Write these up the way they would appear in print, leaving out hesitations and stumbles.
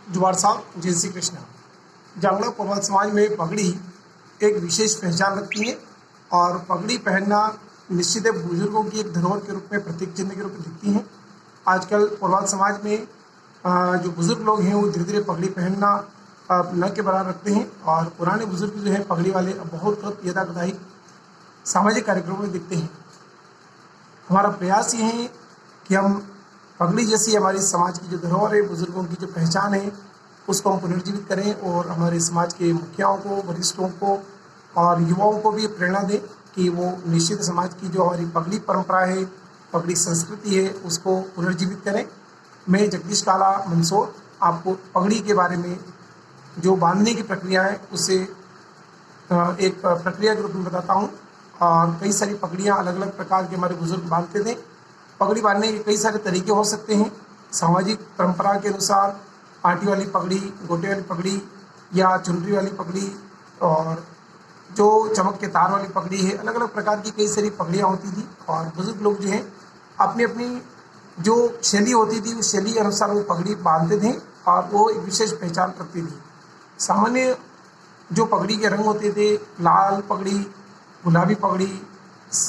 जुवार साहब, जय श्री कृष्ण। जांगड़ा प्रवाल समाज में पगड़ी एक विशेष पहचान रखती है और पगड़ी पहनना निश्चित है बुजुर्गों की एक धरोहर के रूप में, प्रतीक चिन्ह के रूप में दिखती है। आजकल प्रवाल समाज में जो बुजुर्ग लोग हैं वो धीरे धीरे पगड़ी पहनना न के बराबर रखते हैं और पुराने बुजुर्ग जो हैं पगड़ी वाले अब बहुत यदाकदाई सामाजिक कार्यक्रमों में दिखते हैं। हमारा प्रयास ये है कि हम पगड़ी जैसी हमारी समाज की जो धरोहर है, बुजुर्गों की जो पहचान है, उसको हम पुनर्जीवित करें और हमारे समाज के मुखियाओं को, वरिष्ठों को और युवाओं को भी प्रेरणा दें कि वो निश्चित समाज की जो हमारी पगड़ी परंपरा है, पगड़ी संस्कृति है, उसको पुनर्जीवित करें। मैं जगदीश काला मंदसौर आपको पगड़ी के बारे में जो बांधने की प्रक्रिया है उससे एक प्रक्रिया के रूप में बताता हूँ। और कई सारी पगड़ियाँ अलग अलग प्रकार के हमारे बुजुर्ग बांधते थे। पगड़ी बांधने के कई सारे तरीके हो सकते हैं। सामाजिक परंपरा के अनुसार आटी वाली पगड़ी, गोटे वाली पगड़ी या चुनरी वाली पगड़ी और जो चमक के तार वाली पगड़ी है, अलग अलग प्रकार की कई सारी पगड़ियाँ होती थी और बुजुर्ग लोग जो हैं अपनी अपनी जो शैली होती थी उस शैली के अनुसार वो पगड़ी बांधते थे और वो एक विशेष पहचान रखती थी। सामान्य जो पगड़ी के रंग होते थे, लाल पगड़ी, गुलाबी पगड़ी,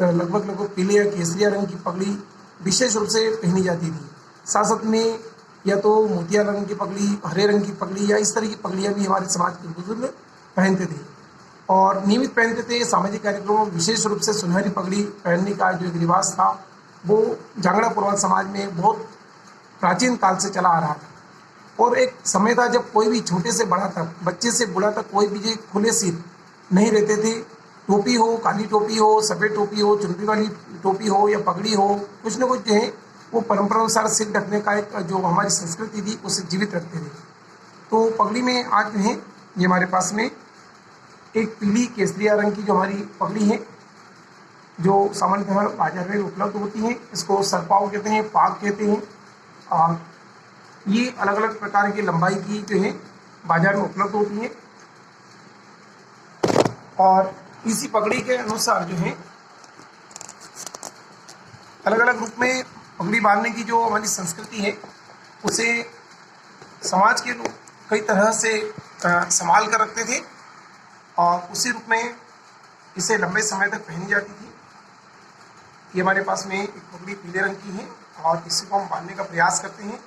लगभग पीले या केसरिया रंग की पगड़ी विशेष रूप से पहनी जाती थी। साथ साथ में या तो मोतिया रंग की पगड़ी, हरे रंग की पगड़ी या इस तरह की पगड़ियाँ भी हमारे समाज के बुजुर्ग पहनते थे और नियमित पहनते थे। सामाजिक कार्यक्रमों में विशेष रूप से सुनहरी पगड़ी पहनने का जो एक रिवाज था वो जांगड़ा प्रवाल समाज में बहुत प्राचीन काल से चला आ रहा था। और एक समय था जब कोई भी छोटे से बड़ा तक, बच्चे से बूढ़ा तक कोई भी खुले सिर नहीं रहते थे। टोपी हो, काली टोपी हो, सफ़ेद टोपी हो, चुनरी वाली टोपी हो या पगड़ी हो, कुछ न कुछ जो है वो परंपरा अनुसार सिर ढकने का एक जो हमारी संस्कृति थी उसे जीवित रखते थे। तो पगड़ी में आज जो है ये हमारे पास में एक पीली केसरिया रंग की जो हमारी पगड़ी है जो सामान्यतः बाजार में उपलब्ध होती है, इसको सरपाव कहते हैं, पाग कहते हैं। और ये अलग अलग प्रकार की लंबाई की जो है बाजार में उपलब्ध होती है और इसी पगड़ी के अनुसार जो है अलग अलग रूप में पगड़ी बांधने की जो हमारी संस्कृति है उसे समाज के लोग कई तरह से संभाल कर रखते थे और उसी रूप में इसे लंबे समय तक पहनी जाती थी। ये हमारे पास में एक पगड़ी पीले रंग की है और इसी को हम बांधने का प्रयास करते हैं।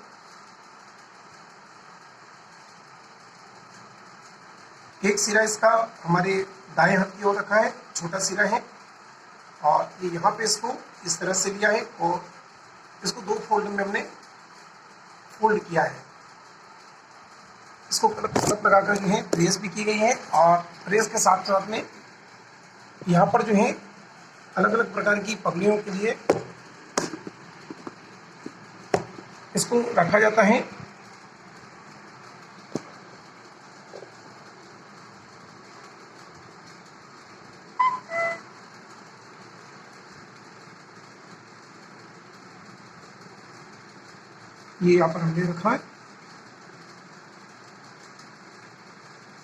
एक सिरा इसका हमारे दाएं हाथ की ओर रखा है, छोटा सिरा है और ये यहाँ पे इसको इस तरह से लिया है और इसको दो फोल्ड में हमने फोल्ड किया है। इसको कलप लगाकर जो है प्रेस भी की गई है और प्रेस के साथ साथ में यहाँ पर जो है अलग अलग प्रकार की पगड़ियों के लिए इसको रखा जाता है। ये यहाँ पर हमने रखा है,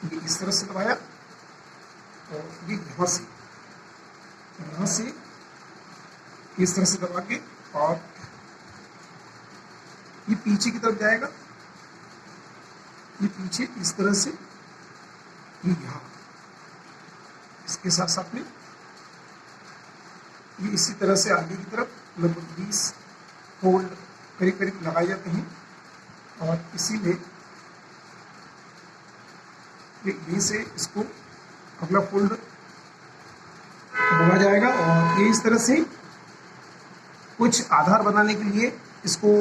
ये इस तरह से दबाया और ये यहाँ से इस तरह से दबा के और ये पीछे की तरफ जाएगा, ये पीछे इस तरह से, ये यहाँ इसके साथ साथ में ये इसी तरह से आगे की तरफ लगभग 20 फोल्ड करीब करीब लगाए जाते हैं और इसीलिए यहीं से इसको अगला फोल्ड दबा जाएगा और ये इस तरह से कुछ आधार बनाने के लिए इसको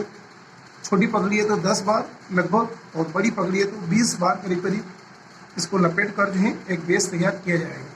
छोटी पगड़ी है तो 10 बार लगभग और बड़ी पगड़ी है तो 20 बार करीब करीब इसको लपेट कर जो है एक बेस तैयार किया जाएगा।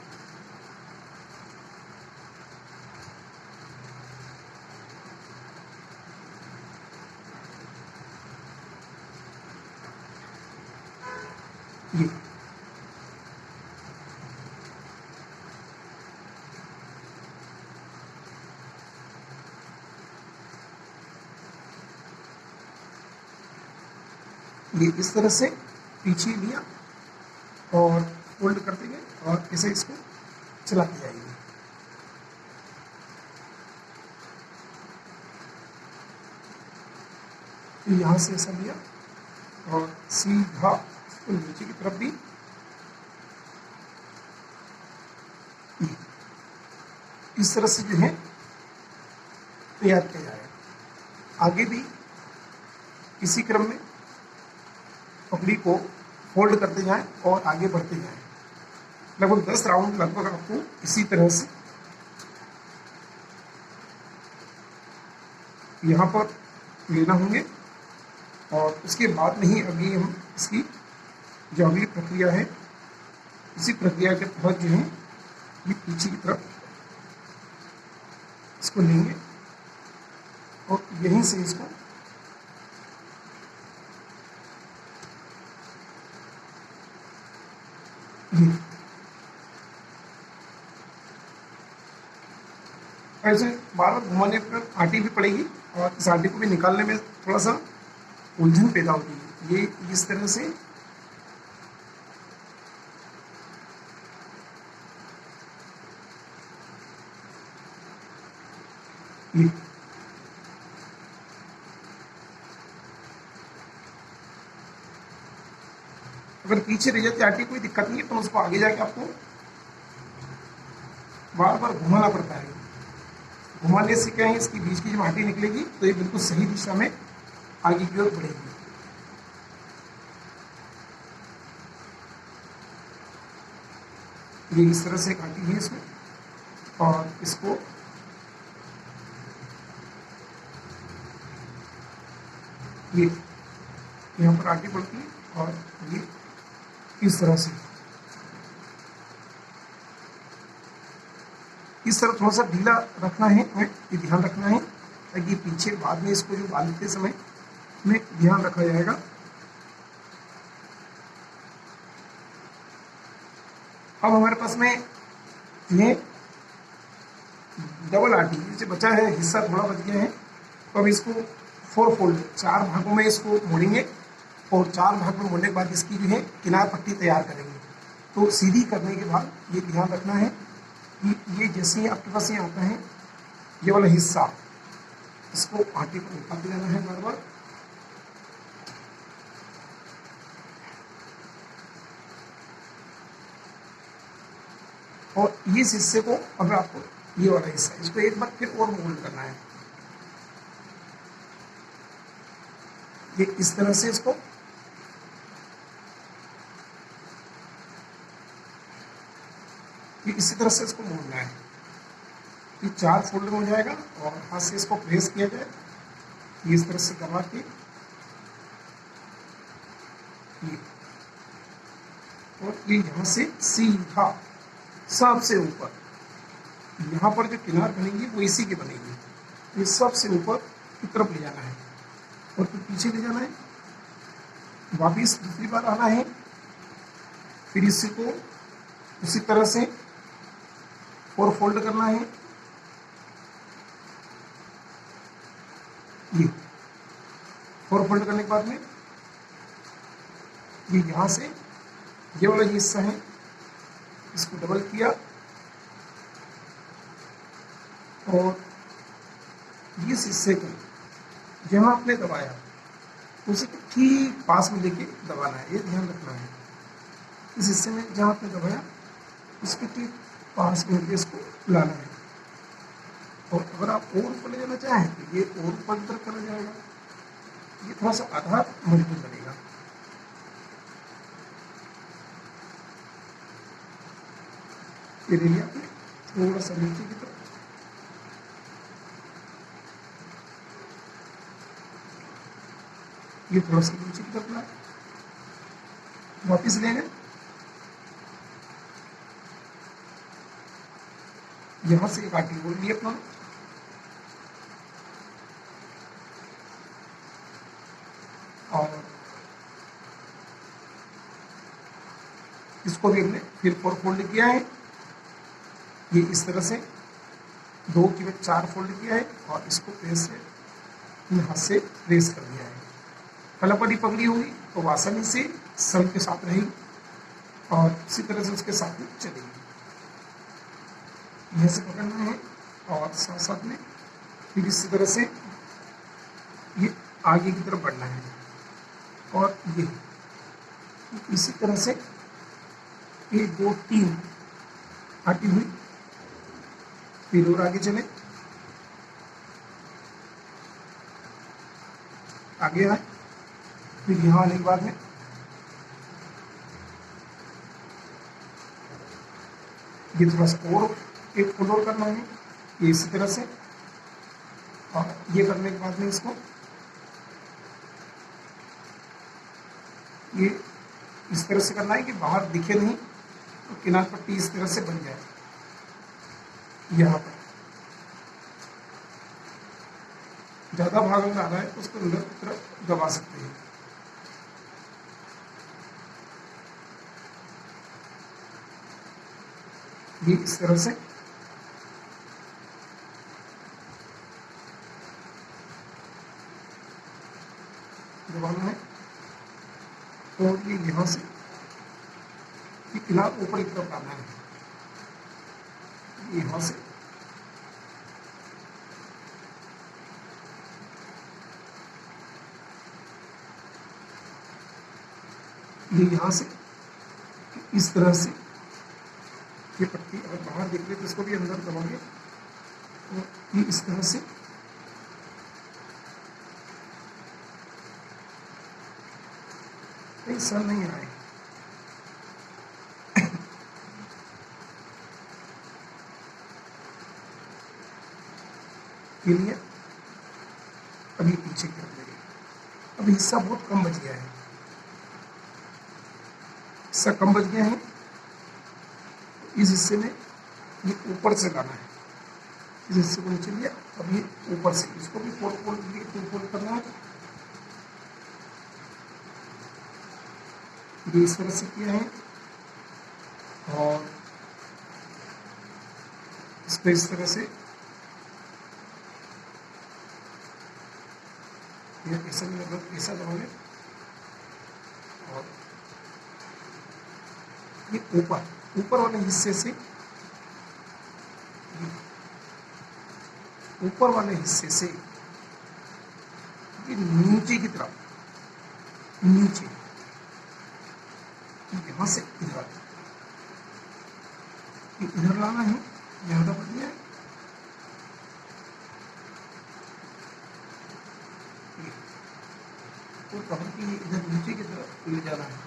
ये इस तरह से पीछे लिया और फोल्ड करते गए और ऐसे इसको चलाते जाएंगे। यहाँ से ऐसा लिया और सीधा इसको नीचे की तरफ भी इस तरह से जो है तैयार किया जाएगा। आगे भी इसी क्रम में पगड़ी को फोल्ड करते जाएं और आगे बढ़ते जाएं। लगभग 10 राउंड लगभग आपको इसी तरह से यहाँ पर लेना होंगे और उसके बाद में ही अभी हम इसकी जो अगली प्रक्रिया है इसी प्रक्रिया के तहत जो है ये पीछे की तरफ इसको लेंगे और यहीं से इसको ऐसे बार बार घुमाने पर आटी भी पड़ेगी और इस आटी को भी निकालने में थोड़ा सा उलझन पैदा होती है। ये इस तरह से ये अगर पीछे रह जाती आटी कोई दिक्कत नहीं है, तो उसको आगे जाके आपको बार बार घुमाना पड़ता है। घुमाने से क्या है, इसकी बीच की जब आटी निकलेगी तो ये बिल्कुल सही दिशा में आगे की ओर बढ़ेगी। ये इस तरह से काटी है इसमें और इसको ये यहाँ पर आगे बढ़ती है और ये इस तरह से इस तरह थोड़ा सा ढीला रखना है, हमें ये ध्यान रखना है ताकि पीछे बाद में इसको जो बांधते समय में ध्यान रखा जाएगा। अब हमारे पास में ये डबल आटी से बचा है, हिस्सा थोड़ा बच गया है, तो अब इसको 4 फोल्ड 4 भागों में इसको मोड़ेंगे और 4 भाग में मोड़ने के बाद इसकी जो है किनार पट्टी तैयार करेंगे। तो सीधी करने के बाद ये ध्यान रखना है कि ये जैसे ही आपके पास ये आता है ये वाला हिस्सा, इसको आटे को निकालते जाना है बार बार। और इस हिस्से को अगर आपको ये वाला हिस्सा इसको एक बार फिर और मोल्ड करना है, ये इस तरह से इसको ये इसी तरह से इसको मोड़ना है। ये 4 फोल्ड में हो जाएगा और हाथ से इसको प्रेस किया जाए, ये इस तरह से दबा के ये और ये यहाँ से सीधा सबसे ऊपर यहाँ पर जो किनार बनेगी वो इसी की बनेगी, ये सबसे ऊपर की तरफ ले जाना है और फिर पीछे ले जाना है, वापिस दूसरी बार आना है, फिर इसी को उसी तरह से 4 फोल्ड करना है। ये 4 फोल्ड करने के बाद में ये यहाँ से ये वाला हिस्सा है इसको डबल किया और इस हिस्से को जहाँ आपने दबाया उसे ठीक पास में लेके दबाना है, ये ध्यान रखना है। इस हिस्से में जहाँ आपने दबाया इसके ठीक पास में लेके इसको लाना है और अगर आप और ऊपर ले जाना चाहें तो ये और ऊपर की तरफ करा जाएगा, ये थोड़ा सा आधार मजबूत बनेगा। ये ले लिया आपने थोड़ा सा नीचे की तरफ, ये थोड़ा सा नीचे की तरफ लाए, वापिस लेंगे, यहां से एक आटी बोल लिया अपना और इसको भी हमने फिर 4 फोल्ड किया है, ये इस तरह से 2 की वजह 4 फोल्ड किया है और इसको प्रेस से हाथ से प्रेस कर दिया है। कलापटी पगड़ी होगी तो आसानी से सम के साथ रहेगी और इसी तरह से उसके साथ में चलेगी। यह से पकड़ना है और साथ साथ में फिर इसी तरह से ये आगे की तरफ बढ़ना है। और ये इसी तरह से 1 2 3 आती हुई फिर और आगे चले, आगे आए, फिर यहाँ आने के बाद में ये थोड़ा सा और एक फोल्ड और करना है, ये इसी तरह से, और ये करने के बाद में इसको ये इस तरह से करना है कि बाहर दिखे नहीं, तो किनार पट्टी इस तरह से बन जाए। यहाँ पर ज़्यादा भाग अगर आ रहा है तो उसको अंदर की तरफ दबा सकते हैं। ये इस तरह से दबाना है, और ये यहाँ से ये किनार ऊपर की तरफ आना है, यहाँ से ये यहाँ से इस तरह से ये पट्टी अगर बाहर दिख रही है तो इसको भी अंदर दबाएंगे, तो ये इस तरह से ऐसा नहीं आए। के लिए अभी पीछे की तरफ लेंगे। अभी हिस्सा बहुत कम बच गया है, हिस्सा कम बच गया है, इस हिस्से में ये ऊपर से लाना है, इस हिस्से को नीचे लिया, अब ये ऊपर से इसको भी फोल्ड करना है। ये इस तरह से किया है, और इसको इस तरह से ऐसा नहीं मतलब ऐसा दबाएंगे, और ये ऊपर वाले हिस्से से ऊपर वाले हिस्से से ये नीचे की तरफ, नीचे यहाँ से इधर लाना है, ज़्यादा बढ़िया है। तो कवर की इधर नीचे की तरफ ले जाना है,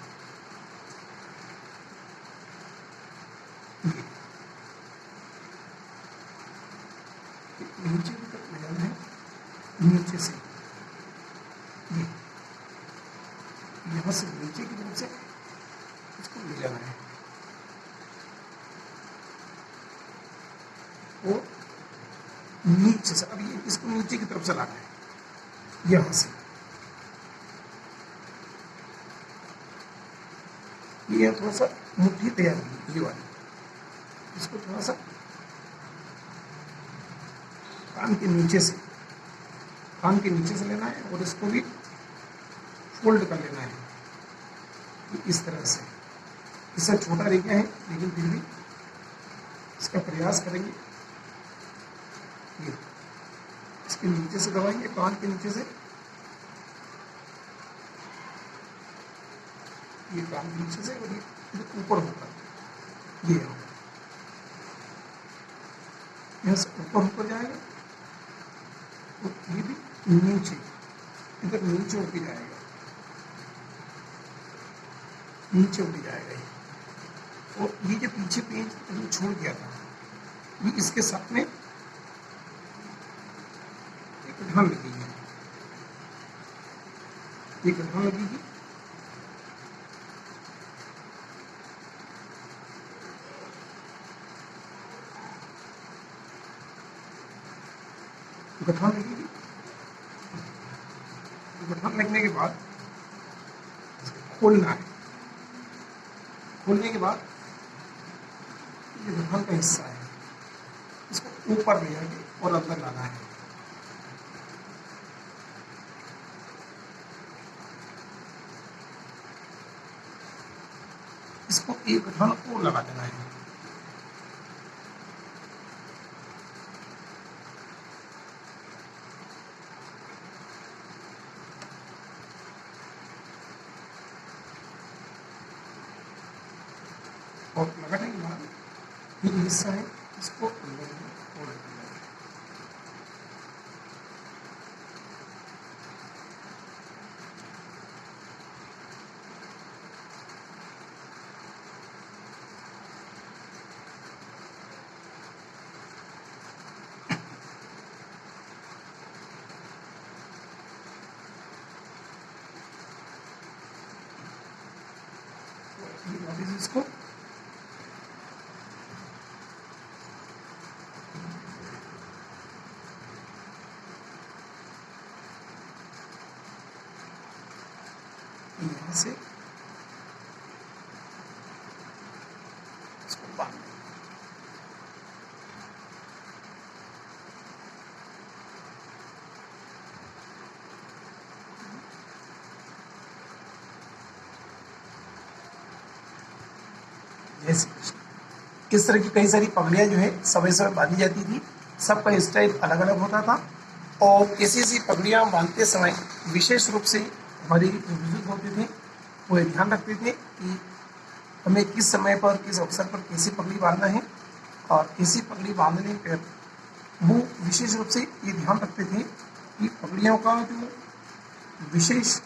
नीचे की तरफ ले जाना है, नीचे से ये यहाँ से नीचे की तरफ से इसको ले जाना है, और नीचे से अभी इसको नीचे की तरफ से लाना है, यहाँ से ये थोड़ा सा मुट्ठी तैयार हुई ये वाली, इसको थोड़ा सा कान के नीचे से लेना है, और इसको भी फोल्ड कर लेना है इस तरह से। इससे छोटा रह गया है, लेकिन फिर भी इसका प्रयास करेंगे। ये इसके नीचे से दबाएंगे, कान के नीचे से, ये कान के नीचे से, और ये ऊपर होकर ये यहाँ से ऊपर जाएगा, और ये भी नीचे इधर नीचे उठ जाएगा, नीचे उठ जाएगा ये। और ये जो पीछे पेज छोड़ गया था, ये इसके साथ में एक गठान लगेगी, ये गठान लगेगी, गठान लगेगी। गठान लगने के बाद खोलना है, खोलने के बाद ये गठान का हिस्सा है, इसको ऊपर ले जाके और अंदर लाना है। इसको एक गठान और लगा देना है, और लगाने के बाद ये जो हिस्सा है इसको अंदर में फोल्ड करना है। वापिस इसको यहाँ से इसको बांध दें। जय श्री कृष्ण। इस तरह की कई सारी पगड़ियाँ जो है समय समय बांधी जाती थी, सबका स्टाइल अलग अलग होता था और ऐसी ऐसी पगड़ियाँ बांधते समय विशेष रूप से हमारे जो बुजुर्ग होते थे वो ये ध्यान रखते थे कि हमें किस समय पर किस अवसर पर कैसी पगड़ी बांधना है और कैसी पगड़ी बांधने पर वो विशेष रूप से ये ध्यान रखते थे कि पगड़ियों का जो विशेष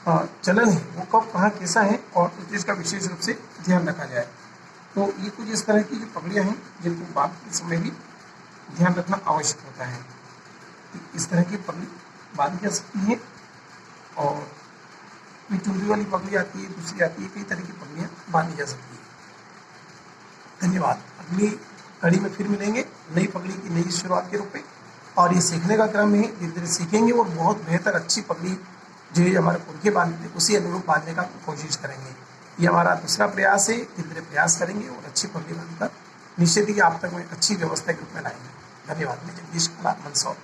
चलन है वो कब कहाँ कैसा है और उस चीज़ का विशेष रूप से ध्यान रखा जाए। तो ये कुछ इस तरह की जो पगड़ियाँ हैं जिनको बांधते समय भी ध्यान रखना आवश्यक होता है। इस तरह की पगड़ी बांधी जा सकती है और कोई चुनरी वाली पगड़ी आती है, दूसरी आती है, कई तरह की पगड़ियाँ बांधी जा सकती है। धन्यवाद। अगली कड़ी में फिर मिलेंगे नई पगड़ी की नई शुरुआत के रूप में और ये सीखने का क्रम है, धीरे धीरे सीखेंगे और बहुत बेहतर अच्छी पगड़ी जो है हमारे पुरखे बांधते उसी अनुरूप बांधने का कोशिश करेंगे। ये हमारा दूसरा प्रयास है, धीरे धीरे प्रयास करेंगे और अच्छी पगड़ी बांधकर निश्चित ही आप तक में अच्छी व्यवस्था के रूप में लाएंगे। धन्यवाद। मैं जगदीश कला मंदसौर।